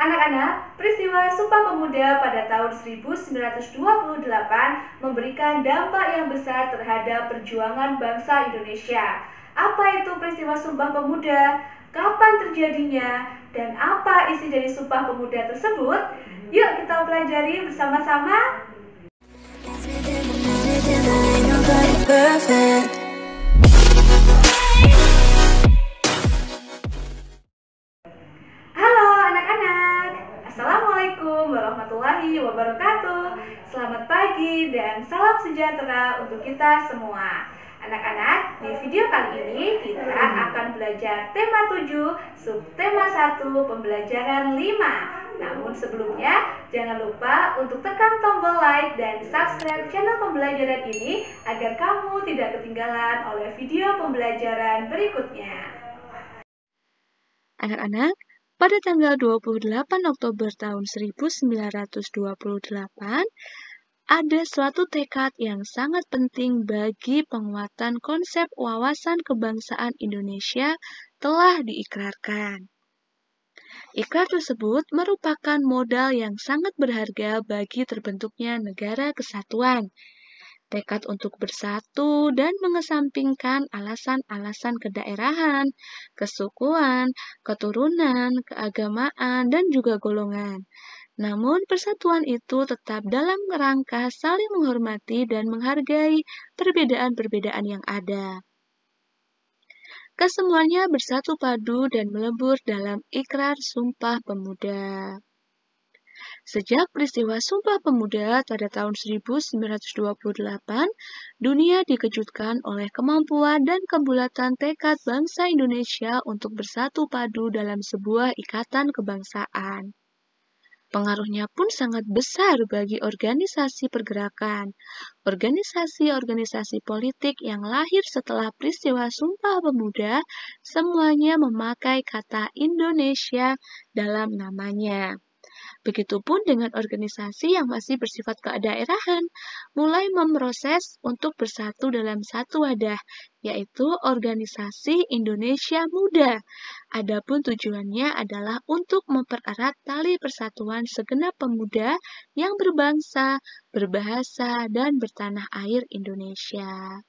Anak-anak, peristiwa Sumpah Pemuda pada tahun 1928 memberikan dampak yang besar terhadap perjuangan bangsa Indonesia. Apa itu peristiwa Sumpah Pemuda? Kapan terjadinya? Dan apa isi dari Sumpah Pemuda tersebut? Yuk kita pelajari bersama-sama. Halo anak-anak, Assalamualaikum warahmatullahi wabarakatuh. Selamat pagi dan salam sejahtera untuk kita semua. Anak-anak, di video kali ini kita akan belajar tema 7, subtema 1, pembelajaran 5. Namun sebelumnya, jangan lupa untuk tekan tombol like dan subscribe channel pembelajaran ini agar kamu tidak ketinggalan oleh video pembelajaran berikutnya. Anak-anak, pada tanggal 28 Oktober tahun 1928, ada suatu tekad yang sangat penting bagi penguatan konsep wawasan kebangsaan Indonesia telah diikrarkan. Ikrar tersebut merupakan modal yang sangat berharga bagi terbentuknya negara kesatuan. Tekad untuk bersatu dan mengesampingkan alasan-alasan kedaerahan, kesukuan, keturunan, keagamaan, dan juga golongan. Namun persatuan itu tetap dalam rangka saling menghormati dan menghargai perbedaan-perbedaan yang ada. Kesemuanya bersatu padu dan melebur dalam ikrar Sumpah Pemuda. Sejak peristiwa Sumpah Pemuda pada tahun 1928, dunia dikejutkan oleh kemampuan dan kebulatan tekad bangsa Indonesia untuk bersatu padu dalam sebuah ikatan kebangsaan. Pengaruhnya pun sangat besar bagi organisasi pergerakan, organisasi-organisasi politik yang lahir setelah peristiwa Sumpah Pemuda, semuanya memakai kata Indonesia dalam namanya. Begitupun dengan organisasi yang masih bersifat kedaerahan, mulai memproses untuk bersatu dalam satu wadah, yaitu Organisasi Indonesia Muda. Adapun tujuannya adalah untuk mempererat tali persatuan segenap pemuda yang berbangsa, berbahasa, dan bertanah air Indonesia.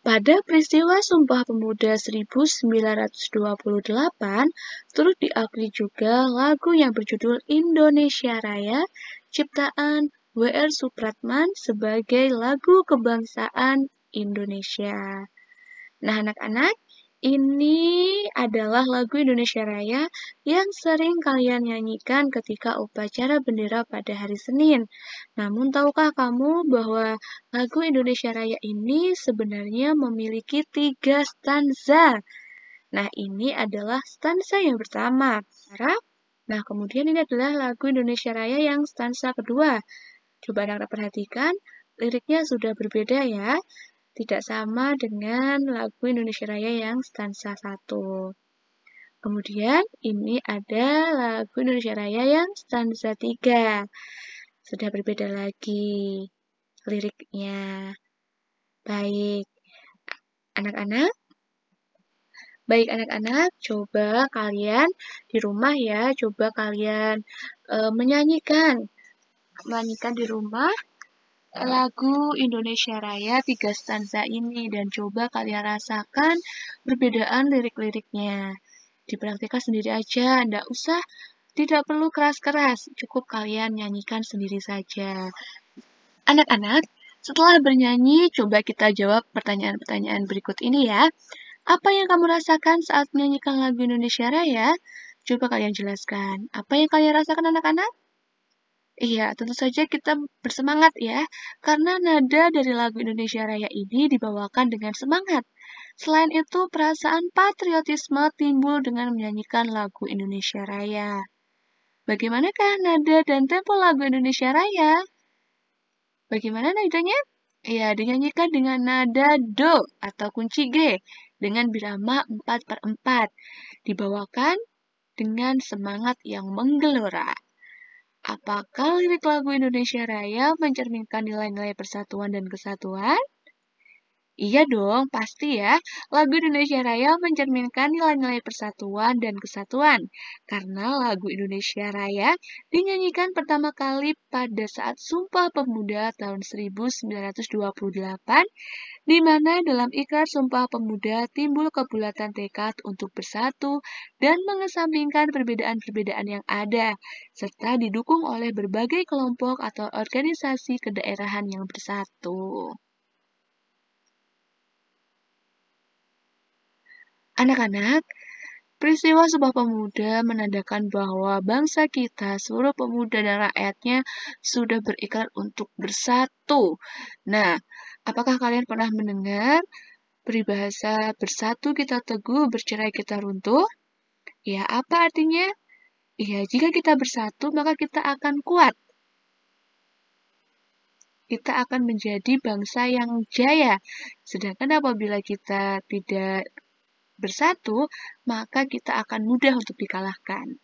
Pada peristiwa Sumpah Pemuda 1928, turut diakui juga lagu yang berjudul Indonesia Raya, ciptaan W.R. Supratman sebagai lagu kebangsaan Indonesia. Nah, anak-anak, ini adalah lagu Indonesia Raya yang sering kalian nyanyikan ketika upacara bendera pada hari Senin. Namun, tahukah kamu bahwa lagu Indonesia Raya ini sebenarnya memiliki 3 stanza? Nah, ini adalah stanza yang pertama. Nah, kemudian ini adalah lagu Indonesia Raya yang stanza kedua. Coba anak-anak perhatikan, liriknya sudah berbeda ya. Tidak sama dengan lagu Indonesia Raya yang stanza 1. Kemudian ini ada lagu Indonesia Raya yang stanza 3. Sudah berbeda lagi liriknya. Baik, anak-anak. Coba kalian di rumah ya, coba kalian menyanyikan di rumah lagu Indonesia Raya 3 stanza ini dan coba kalian rasakan perbedaan lirik-liriknya. Dipraktikkan sendiri aja, tidak perlu keras-keras, cukup kalian nyanyikan sendiri saja. Anak-anak, setelah bernyanyi, coba kita jawab pertanyaan-pertanyaan berikut ini ya. Apa yang kamu rasakan saat menyanyikan lagu Indonesia Raya? Coba kalian jelaskan. Apa yang kalian rasakan anak-anak? Iya, tentu saja kita bersemangat ya, karena nada dari lagu Indonesia Raya ini dibawakan dengan semangat. Selain itu, perasaan patriotisme timbul dengan menyanyikan lagu Indonesia Raya. Bagaimanakah nada dan tempo lagu Indonesia Raya? Bagaimana nadanya? Iya, dinyanyikan dengan nada do atau kunci G dengan birama 4/4. Dibawakan dengan semangat yang menggelora. Apakah lirik lagu Indonesia Raya mencerminkan nilai-nilai persatuan dan kesatuan? Iya dong, pasti ya. Lagu Indonesia Raya mencerminkan nilai-nilai persatuan dan kesatuan. Karena lagu Indonesia Raya dinyanyikan pertama kali pada saat Sumpah Pemuda tahun 1928, di mana dalam ikrar Sumpah Pemuda timbul kebulatan tekad untuk bersatu dan mengesampingkan perbedaan-perbedaan yang ada, serta didukung oleh berbagai kelompok atau organisasi kedaerahan yang bersatu. Anak-anak, peristiwa Sumpah Pemuda menandakan bahwa bangsa kita, seluruh pemuda dan rakyatnya, sudah berikrar untuk bersatu. Nah, apakah kalian pernah mendengar peribahasa bersatu kita teguh, bercerai kita runtuh? Ya, apa artinya? Ya, jika kita bersatu, maka kita akan kuat. Kita akan menjadi bangsa yang jaya. Sedangkan apabila kita tidak bersatu, maka kita akan mudah untuk dikalahkan.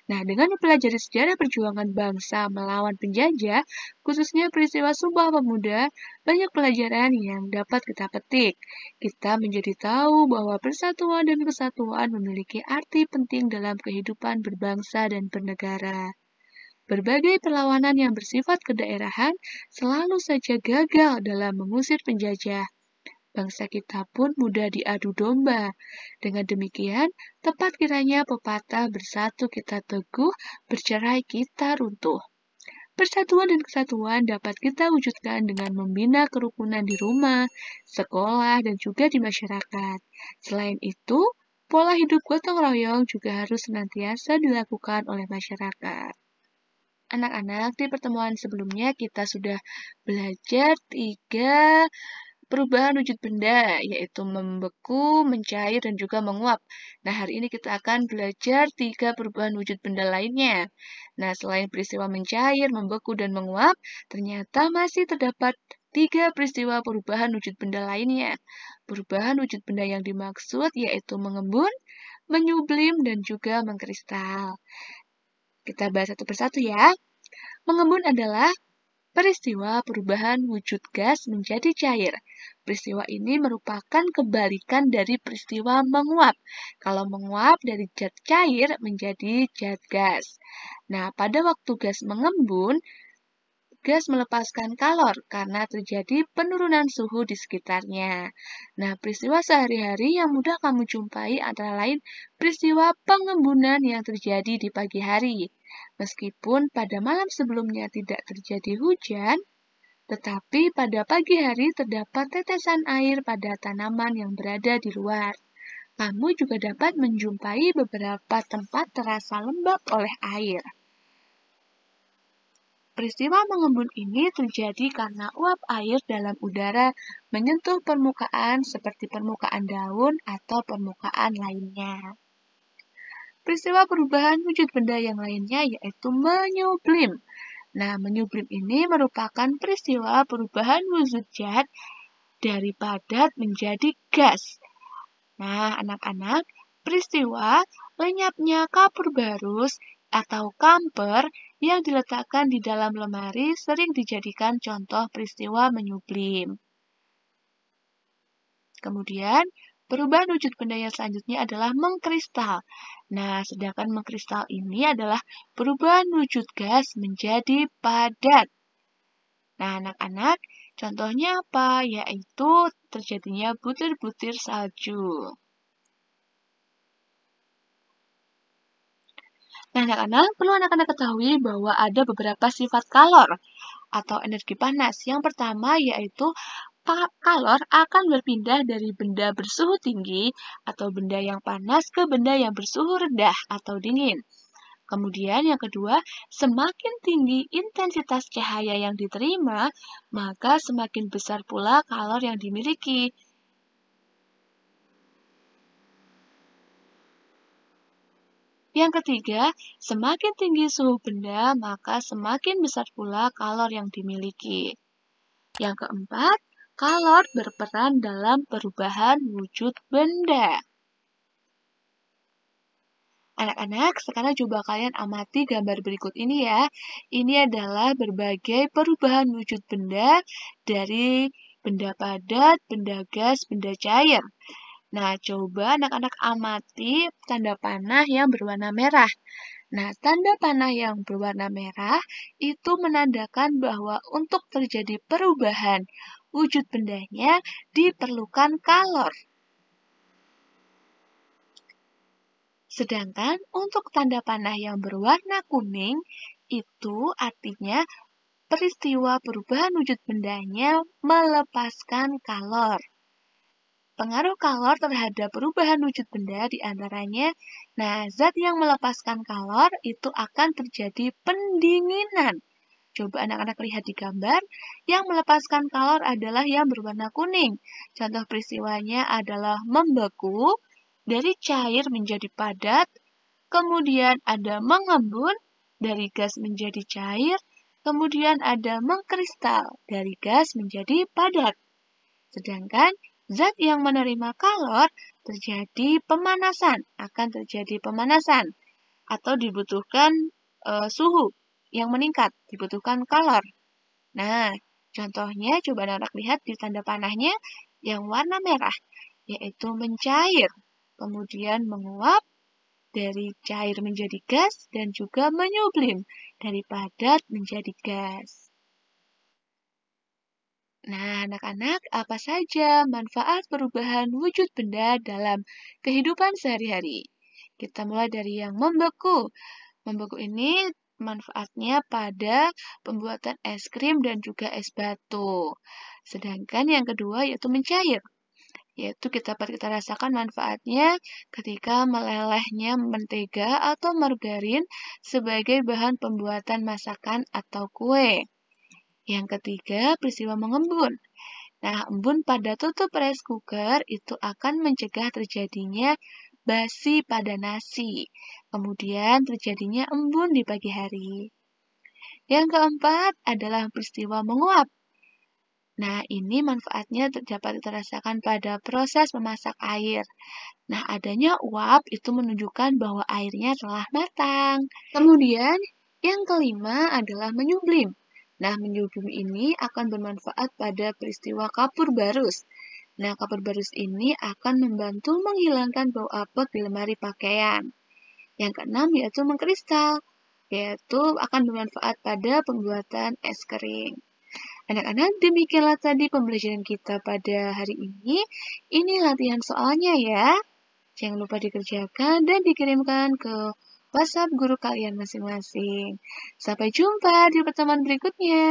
Nah, dengan mempelajari sejarah perjuangan bangsa melawan penjajah, khususnya peristiwa Sumpah Pemuda, banyak pelajaran yang dapat kita petik. Kita menjadi tahu bahwa persatuan dan kesatuan memiliki arti penting dalam kehidupan berbangsa dan bernegara. Berbagai perlawanan yang bersifat kedaerahan selalu saja gagal dalam mengusir penjajah. Bangsa kita pun mudah diadu domba. Dengan demikian, tepat kiranya pepatah bersatu kita teguh, bercerai kita runtuh. Persatuan dan kesatuan dapat kita wujudkan dengan membina kerukunan di rumah, sekolah, dan juga di masyarakat. Selain itu, pola hidup gotong royong juga harus senantiasa dilakukan oleh masyarakat. Anak-anak, di pertemuan sebelumnya kita sudah belajar 3 perubahan wujud benda, yaitu membeku, mencair, dan juga menguap. Nah, hari ini kita akan belajar 3 perubahan wujud benda lainnya. Nah, selain peristiwa mencair, membeku, dan menguap, ternyata masih terdapat 3 peristiwa perubahan wujud benda lainnya. Perubahan wujud benda yang dimaksud yaitu mengembun, menyublim, dan juga mengkristal. Kita bahas satu persatu ya. Mengembun adalah peristiwa perubahan wujud gas menjadi cair. Peristiwa ini merupakan kebalikan dari peristiwa menguap. Kalau menguap dari zat cair menjadi zat gas. Nah, pada waktu gas mengembun, gas melepaskan kalor karena terjadi penurunan suhu di sekitarnya. Nah, peristiwa sehari-hari yang mudah kamu jumpai antara lain peristiwa pengembunan yang terjadi di pagi hari. Meskipun pada malam sebelumnya tidak terjadi hujan, tetapi pada pagi hari terdapat tetesan air pada tanaman yang berada di luar. Kamu juga dapat menjumpai beberapa tempat terasa lembab oleh air. Peristiwa mengembun ini terjadi karena uap air dalam udara menyentuh permukaan seperti permukaan daun atau permukaan lainnya. Peristiwa perubahan wujud benda yang lainnya yaitu menyublim. Nah, menyublim ini merupakan peristiwa perubahan wujud zat dari padat menjadi gas. Nah, anak-anak, peristiwa lenyapnya kapur barus atau kamper yang diletakkan di dalam lemari sering dijadikan contoh peristiwa menyublim. Kemudian, perubahan wujud benda yang selanjutnya adalah mengkristal. Nah, sedangkan mengkristal ini adalah perubahan wujud gas menjadi padat. Nah, anak-anak, contohnya apa? Yaitu terjadinya butir-butir salju. Nah, anak-anak, perlu anak-anak ketahui bahwa ada beberapa sifat kalor atau energi panas. Yang pertama yaitu kalor akan berpindah dari benda bersuhu tinggi atau benda yang panas ke benda yang bersuhu rendah atau dingin. Kemudian yang kedua, semakin tinggi intensitas cahaya yang diterima, maka semakin besar pula kalor yang dimiliki. Yang ketiga, semakin tinggi suhu benda, maka semakin besar pula kalor yang dimiliki. Yang keempat, kalor berperan dalam perubahan wujud benda. Anak-anak, sekarang coba kalian amati gambar berikut ini ya. Ini adalah berbagai perubahan wujud benda dari benda padat, benda gas, benda cair. Nah, coba anak-anak amati tanda panah yang berwarna merah. Nah, tanda panah yang berwarna merah itu menandakan bahwa untuk terjadi perubahan wujud bendanya diperlukan kalor. Sedangkan untuk tanda panah yang berwarna kuning itu artinya peristiwa perubahan wujud bendanya melepaskan kalor. Pengaruh kalor terhadap perubahan wujud benda diantaranya, zat yang melepaskan kalor itu akan terjadi pendinginan. Coba anak-anak lihat di gambar, yang melepaskan kalor adalah yang berwarna kuning. Contoh peristiwanya adalah membeku, dari cair menjadi padat, kemudian ada mengembun, dari gas menjadi cair, kemudian ada mengkristal, dari gas menjadi padat. Sedangkan zat yang menerima kalor terjadi pemanasan, akan terjadi pemanasan atau dibutuhkan suhu yang meningkat, dibutuhkan kalor. Nah, contohnya coba anak-anak lihat di tanda panahnya yang warna merah, yaitu mencair, kemudian menguap, dari cair menjadi gas, dan juga menyublim, dari padat menjadi gas. Nah, anak-anak, apa saja manfaat perubahan wujud benda dalam kehidupan sehari-hari? Kita mulai dari yang membeku. Membeku ini manfaatnya pada pembuatan es krim dan juga es batu. Sedangkan yang kedua yaitu mencair. Yaitu dapat kita rasakan manfaatnya ketika melelehnya mentega atau margarin sebagai bahan pembuatan masakan atau kue. Yang ketiga, peristiwa mengembun. Nah, embun pada tutup rice cooker itu akan mencegah terjadinya basi pada nasi. Kemudian terjadinya embun di pagi hari. Yang keempat adalah peristiwa menguap. Nah, ini manfaatnya dapat dirasakan pada proses memasak air. Nah, adanya uap itu menunjukkan bahwa airnya telah matang. Kemudian, yang kelima adalah menyublim. Nah, menyublim ini akan bermanfaat pada peristiwa kapur barus. Nah, kapur barus ini akan membantu menghilangkan bau apek di lemari pakaian. Yang keenam yaitu mengkristal, yaitu akan bermanfaat pada pembuatan es krim. Anak-anak, demikianlah tadi pembelajaran kita pada hari ini. Ini latihan soalnya ya. Jangan lupa dikerjakan dan dikirimkan ke WhatsApp guru kalian masing-masing. Sampai jumpa di pertemuan berikutnya.